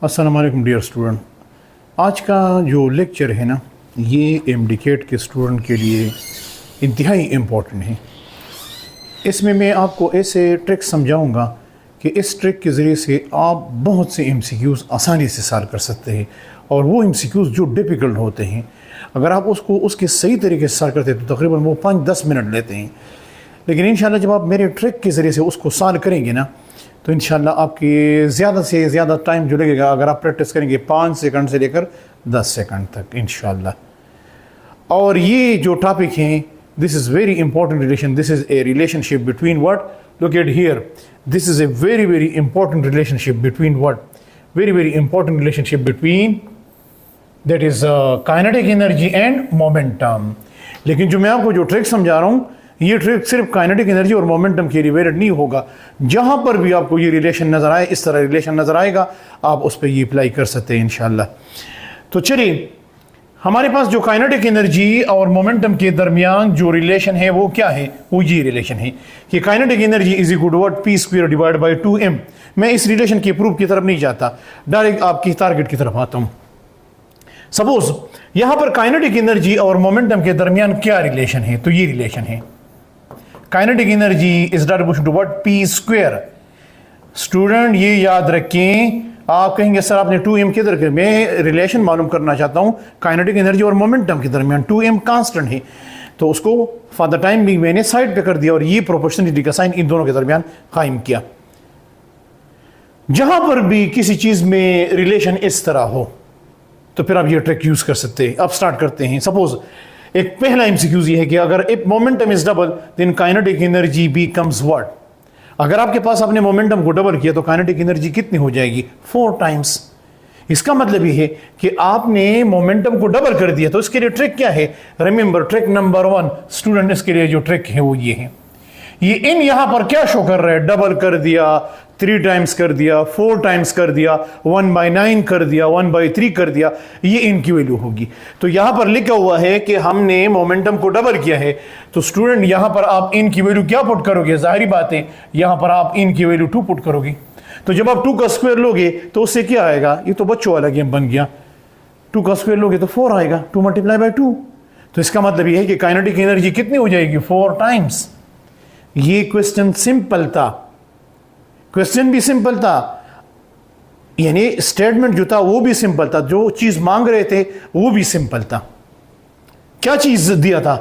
अस्सलाम वालेकुम dear student. आज का जो लेक्चर है ना, ये एमडीकेट के स्टूडेंट के लिए इंतहाई इम्पोर्टेंट है। इसमें मैं आपको ऐसे ट्रिक समझाऊंगा कि इस ट्रिक के ज़रिए से आप बहुत से एमसीक्यूज़ आसानी से सॉल्व कर सकते हैं। और वो एमसीक्यूज़ जो डिफ़िकल्ट होते हैं, अगर आप उसको उसके सही तरीके से सॉल्व करते हैं तो तकरीबन वो 5-10 मिनट लेते हैं। लेकिन इंशाल्लाह जब आप मेरे ट्रिक के ज़रिए से उसको सॉल्व करेंगे ना, तो इंशाल्लाह आपकी ज़्यादा से ज़्यादा टाइम जो लगेगा, अगर आप प्रैक्टिस करेंगे 5 सेकंड से लेकर 10 सेकंड तक इंशाल्लाह। और ये जो टॉपिक हैं, this is very important relation. This is a relationship between what, look at here, this is a very very important relationship between what, very very important relationship between that is kinetic energy and momentum. लेकिन जो मैं आपको जो trick समझा रहा हूँ, ये trick सिर्फ काइनेटिक एनर्जी और मोमेंटम के लिए वैलिड नहीं होगा। जहाँ पर भी आपको ये रिलेशन नज़र आए, इस तरह रिलेशन नज़र आएगा, आप उस पर ये अप्लाई कर सकते हैं इंशाल्लाह। तो चलिए, हमारे पास जो काइनेटिक एनर्जी और मोमेंटम के दरमियान जो रिलेशन है वो क्या है, वो ये रिलेशन है कि kinetic energy is equal to what, P square divide by 2m। मैं इस रिलेशन के प्रूफ की तरफ नहीं जाता, डायरेक्ट आपकी टारगेट की तरफ आता हूँ। सपोज यहाँ पर काइनेटिक एनर्जी और मोमेंटम के दरमियान क्या रिलेशन है, तो ये रिलेशन है kinetic energy is direct to what, P square. Student ये याद रखें, आप कहेंगे सर आपने 2m किधर कर, मैं रिलेशन मालूम करना चाहता हूँ काइनेटिक एनर्जी और मोमेंटम के दरमियान। 2m कांस्टेंट है, तो उसको फॉर द टाइम भी मैंने साइड पे कर दिया और ये प्रोपोर्शनलिटी का साइन इन दोनों के दरमियान कायम किया। जहां पर भी किसी चीज में रिलेशन इस तरह हो, तो फिर आप ये ट्रिक यूज कर सकते हैं। अब स्टार्ट करते हैं। सपोज एक पहला एमसीक्यू ये है कि अगर if momentum is double then kinetic energy becomes what. अगर आपके पास आपने मोमेंटम को डबल किया तो काइनेटिक एनर्जी कितनी हो जाएगी, 4 टाइम्स। इसका मतलब ये है कि आपने मोमेंटम को डबल कर दिया। तो इसके लिए ट्रिक क्या है, रिमेंबर ट्रिक नंबर 1 स्टूडेंट, इसके लिए जो ट्रिक है वो ये है, ये इन यहां पर क्या शो कर रहा है, डबल कर दिया, 3 टाइम्स कर दिया, 4 टाइम्स कर दिया, 1/9 कर दिया, 1/3 कर दिया, ये इनकी वैल्यू होगी। तो यहां पर लिखा हुआ है कि हमने मोमेंटम को डबल किया है। तो स्टूडेंट यहां पर आप इनकी वैल्यू क्या पुट करोगे, जाहिर बात है यहां पर आप इनकी वैल्यू 2 पुट करोगे। तो जब आप 2 का स्क्वायर लोगे तो उससे क्या आएगा, ये तो बच्चों वाला गेम बन गया। 2 का स्क्वायर लोगे तो 4 आएगा, 2 मल्टीप्लाई बाई 2। तो इसका मतलब ये है कि काइनेटिक एनर्जी कितनी हो जाएगी, 4 टाइम्स। ये क्वेश्चन सिंपल था, क्वेश्चन भी सिंपल था, यानी स्टेटमेंट जो था वो भी सिंपल था, जो चीज मांग रहे थे वो भी सिंपल था। क्या चीज दिया था,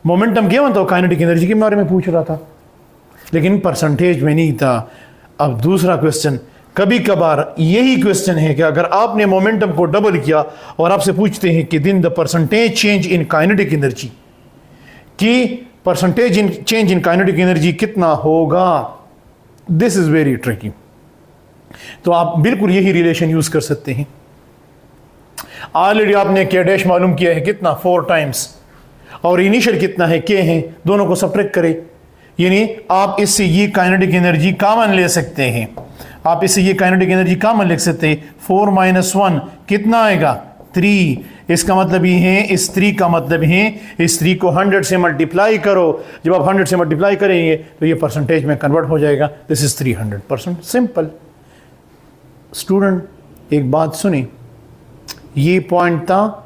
मोमेंटम गिवन था, काइनेटिक एनर्जी के बारे में पूछ रहा था, लेकिन परसेंटेज में नहीं था। अब दूसरा क्वेश्चन, कभी कभार यही क्वेश्चन है कि अगर आपने मोमेंटम को डबल किया और आपसे पूछते हैं कि दिन the percentage change in kinetic energy, कि percentage in change in kinetic energy कितना होगा, दिस इज वेरी ट्रिकी। तो आप बिल्कुल यही रिलेशन यूज कर सकते हैं। ऑलरेडी आपने के डैश मालूम किया है कितना, 4 टाइम्स, और इनिशियल कितना है, के है, दोनों को सब्ट्रैक्ट करें, यानी आप इससे ये काइनेटिक एनर्जी कॉमन ले सकते हैं। आप इससे ये काइनेटिक एनर्जी कॉमन लिख सकते हैं। 4 - 1 कितना आएगा, 3। इसका मतलब ये है, इस 3 का मतलब है इस 3 को 100 से मल्टीप्लाई करो। जब आप 100 से मल्टीप्लाई करेंगे तो ये परसेंटेज में कन्वर्ट हो जाएगा। This is 300%, simple. स्टूडेंट एक बात सुनी, ये पॉइंट था,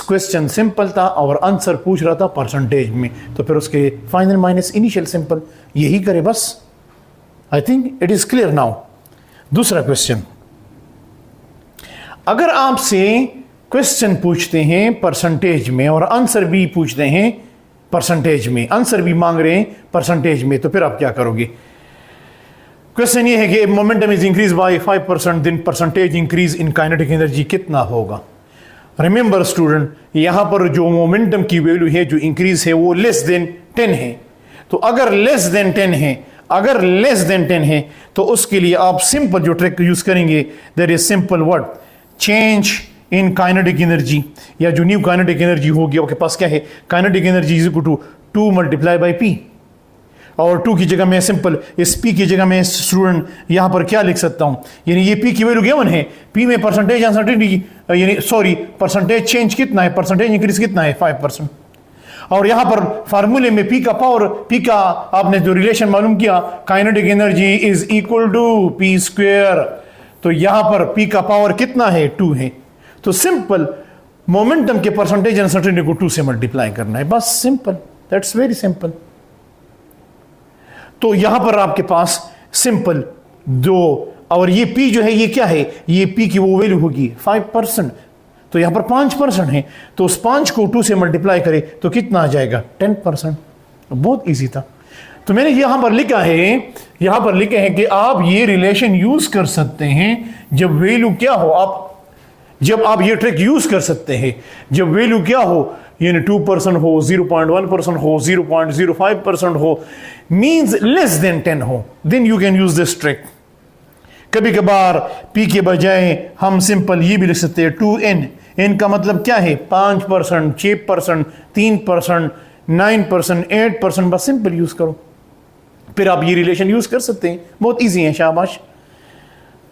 क्वेश्चन सिंपल था और आंसर पूछ रहा था परसेंटेज में, तो फिर उसके फाइनल माइनस इनिशियल सिंपल, यही करे बस। I think it is clear now. दूसरा क्वेश्चन, अगर आपसे क्वेश्चन पूछते हैं परसेंटेज में और आंसर भी पूछते हैं परसेंटेज में, आंसर भी मांग रहे हैं परसेंटेज में, तो फिर आप क्या करोगे। क्वेश्चन ये है कि momentum is increase by 5%, then percentage increase in kinetic energy कितना होगा। रिमेंबर स्टूडेंट, यहां पर जो मोमेंटम की वैल्यू है, जो इंक्रीज है, वो लेस देन 10 है। तो अगर लेस देन 10 है, अगर लेस देन 10 है, तो उसके लिए आप सिंपल जो ट्रिक यूज करेंगे, that is simple word, change in kinetic energy, या जो न्यू काइनेटिक एनर्जी होगी आपके पास क्या है, kinetic energy is equal to 2 multiply by P. और 2 की जगह मैं सिंपल इस पी की जगह मैं स्टूडेंट यहां पर क्या लिख सकता हूं, यानी ये पी की वैल्यू गिवन है, पी में परसेंटेज अनसर्टेनिटी, यानी सॉरी परसेंटेज चेंज कितना है, परसेंटेज इंक्रीज कितना है, 5%। और यहां पर फार्मूले में पी का पावर, पी का आपने जो रिलेशन मालूम किया, kinetic energy is equal to P square. तो यहां पर P का पावर कितना है, 2 है। तो सिंपल मोमेंटम के परसेंटेज अनसर्टेनिटी को 2 से मल्टीप्लाई करना है, बस सिंपल, दैट्स वेरी सिंपल। तो यहां पर आपके पास सिंपल दो, और ये P जो है ये क्या है, ये P की वो वैल्यू होगी 5%, तो यहां पर 5% है, तो उस 5 को 2 से मल्टीप्लाई करें तो कितना आ जाएगा, 10%। बहुत इजी था। तो मैंने यहां पर लिखा है, यहां पर लिखे हैं कि आप ये रिलेशन यूज कर सकते हैं जब वैल्यू क्या हो, जब आप ये ट्रिक यूज कर सकते हैं जब वैल्यू क्या हो, यानी 2% हो, 0.1% हो, 0.05% हो, मींस लेस देन 10 हो, then you can use this trick. कभी कभार P के बजाय हम सिंपल ये भी लिख सकते हैं 2n, n का मतलब क्या है, 5%, 6%, 3%, 9%, 8%, बस सिंपल यूज करो, फिर आप ये रिलेशन यूज कर सकते हैं, बहुत इजी है, शाबाश।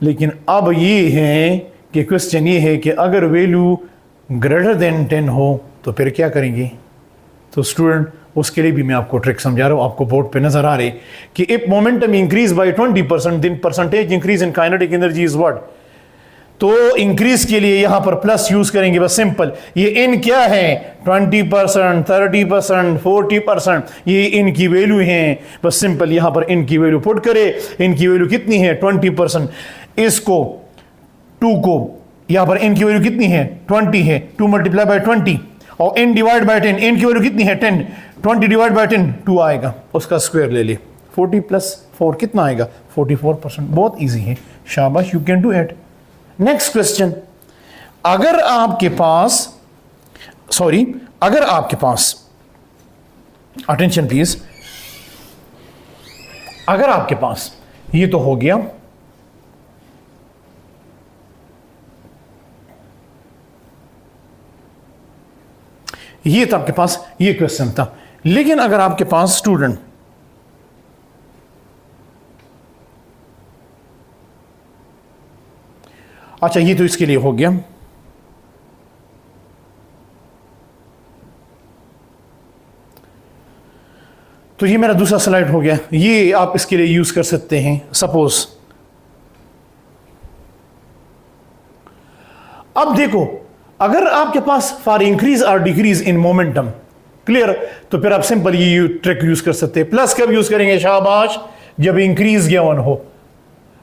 लेकिन अब ये है कि क्वेश्चन ये है कि अगर वैल्यू ग्रेटर देन 10 हो तो फिर क्या करेंगे। तो स्टूडेंट उसके लिए भी मैं आपको ट्रिक समझा रहा हूं, आपको बोर्ड पे नजर आ रही कि if momentum increase by 20% then percentage increase in kinetic energy is what. तो इंक्रीज के लिए यहां पर प्लस यूज करेंगे, बस सिंपल। ये इन क्या है, 20%, 30%, 40%, ये इन की वैल्यू है, बस सिंपल यहां पर इन की वैल्यू पुट करे। इन की वैल्यू कितनी है, 20%, इसको 2 को यहां पर इन की वैल्यू कितनी है, 20 है, 2 मल्टीप्लाई बाय 20, और इन डिवाइड बाय 10, इन की वैल्यू कितनी है, 10, 20 डिवाइड बाय 10 2 आएगा, उसका स्क्वायर ले ले, 40 प्लस 4 कितना आएगा, 44%। बहुत इजी है, शाबाश, you can do it. Next question, अगर आपके पास अटेंशन प्लीज, अगर आपके पास ये तो हो गया, ये तो आपके पास ये क्वेश्चन था। लेकिन अगर आपके पास स्टूडेंट अच्छा, ये तो इसके लिए हो गया। तो ये मेरा दूसरा स्लाइड हो गया, ये आप इसके लिए यूज कर सकते हैं। सपोज अब देखो, अगर आपके पास फॉर इंक्रीज और डिक्रीज इन मोमेंटम, क्लियर, तो फिर आप सिंपल ये ट्रिक यूज कर सकते हैं। प्लस कब यूज करेंगे, शाबाश, जब इंक्रीज गिवन हो,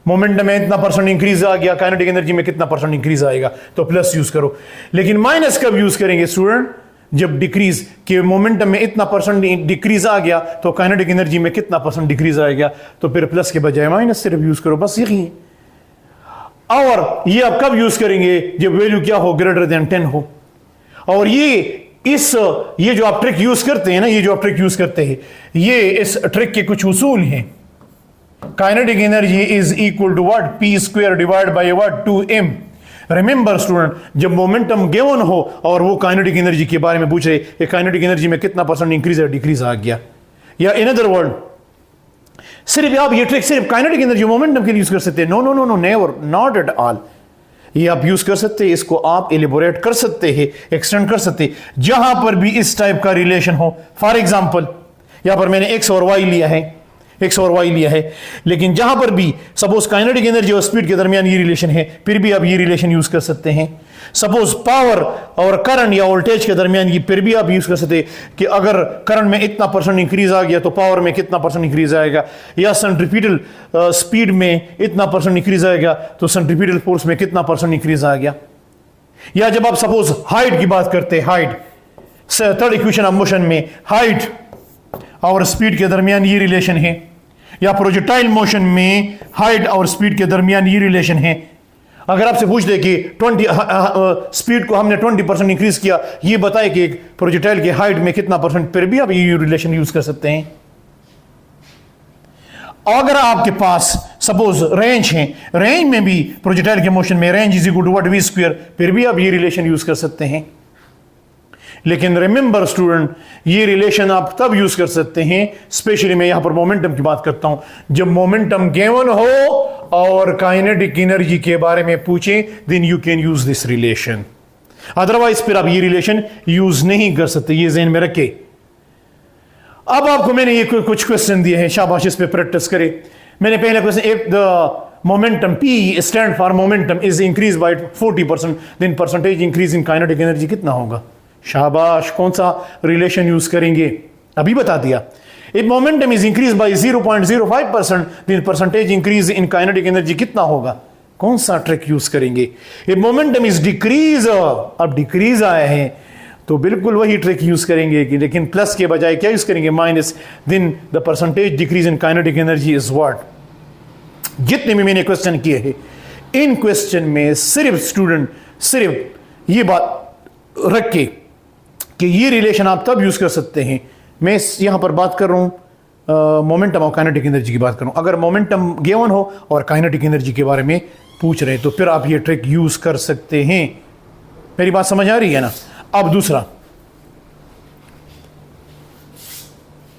मोमेंटम में इतना परसेंट इंक्रीज आ गया, काइनेटिक एनर्जी में कितना परसेंट इंक्रीज आएगा, तो प्लस यूज करो। लेकिन माइनस कब यूज करेंगे स्टूडेंट, जब डिक्रीज के मोमेंटम में इतना परसेंट डिक्रीज आ गया तो काइनेटिक एनर्जी में कितना परसेंट डिक्रीज आएगा, तो फिर प्लस के बजाय माइनस सिर्फ यूज करो, बस यही है। और ये आप कब यूज करेंगे, जब वैल्यू क्या हो, ग्रेटर देन 10 हो। और ये जो आप ट्रिक यूज करते हैं ना, ये जो आप ट्रिक यूज करते हैं, ये इस ट्रिक के कुछ उसूल हैं। Kinetic energy is equal to what, P square divide by what, 2m। Remember student, जब मोमेंटम गिवन हो और वो काइनेटिक एनर्जी के बारे में पूछ रहे कि काइनेटिक एनर्जी में कितना परसेंट इंक्रीज या डिक्रीज आ गया, या इन अदर वर्ड सिर्फ आप ये ट्रिक सिर्फ काइनेटिक एनर्जी मोमेंटम के लिए यूज कर सकते हैं। No no no no, never, not at all. ये आप यूज कर सकते हैं, इसको आप एलिबोरेट कर सकते हैं, एक्सटेंड कर सकते हैं जहां पर भी इस टाइप का रिलेशन हो। फॉर एग्जांपल यहां पर मैंने x और y लिया है, x और y लिया है, लेकिन जहां पर भी सपोज काइनेटिक एनर्जी और स्पीड के दरमियान ये रिलेशन है, फिर भी आप ये रिलेशन यूज कर सकते हैं। सपोज पावर और करंट या वोल्टेज के दरमियान ये फिर भी आप यूज कर सकते हैं कि अगर करंट में इतना परसेंट इंक्रीज आ गया तो पावर में कितना परसेंट इंक्रीज आएगा, या सेंट्रीपिटल स्पीड में इतना परसेंट इंक्रीज आएगा तो सेंट्रीपिटल फोर्स में कितना परसेंट इंक्रीज आ गया। या जब आप सपोज हाइट की बात करते हैं, height, third equation of motion में हाइट और स्पीड के दरमियान ये रिलेशन है, या प्रोजेक्टाइल मोशन में हाइट और स्पीड के दरमियान ये रिलेशन है। अगर आपसे पूछ दे कि 20 स्पीड को हमने 20% इंक्रीज किया, ये बताए कि प्रोजेक्टाइल के हाइट में कितना परसेंट, फिर भी आप ये रिलेशन यूज कर सकते हैं। अगर आपके पास सपोज रेंज है, रेंज में भी प्रोजेक्टाइल के मोशन में range is equal to what, v square, फिर भी आप ये रिलेशन यूज कर सकते हैं। लेकिन रिमेंबर स्टूडेंट, ये रिलेशन आप तब यूज कर सकते हैं, स्पेशली मैं यहां पर मोमेंटम की बात करता हूं, जब मोमेंटम गिवन हो और काइनेटिक एनर्जी के बारे में पूछें, then you can use this relation. Otherwise फिर आप ये रिलेशन यूज नहीं कर सकते, ये ज़हन में रखे। अब आपको मैंने ये कुछ क्वेश्चन दिए हैं, शाबाश, इस पे प्रैक्टिस करें। मैंने पहला question, momentum P stand for momentum is increase by 40%, then percentage increase in kinetic energy कितना होगा? शाबाश, कौन सा रिलेशन यूज करेंगे? अभी बता दिया। If momentum is increase by 0.05%, then percentage increase in kinetic energy कितना होगा? कौन सा ट्रिक यूज करेंगे? इफ मोमेंटम इज डिक्रीज, अब डिक्रीज आए हैं तो बिल्कुल वही ट्रिक यूज करेंगे कि लेकिन प्लस के बजाय क्या यूज करेंगे? Minus, then the percentage decrease in kinetic energy is what? जितने भी मैंने क्वेश्चन किए हैं, इन क्वेश्चन में सिर्फ स्टूडेंट सिर्फ ये बात रख के कि ये रिलेशन आप तब यूज कर सकते हैं। मैं यहां पर बात कर रहा हूं मोमेंटम और काइनेटिक एनर्जी की बात कर रहा हूं। अगर मोमेंटम गिवन हो और काइनेटिक एनर्जी के बारे में पूछ रहे हैं तो फिर आप ये ट्रिक यूज कर सकते हैं। मेरी बात समझ आ रही है ना? अब दूसरा,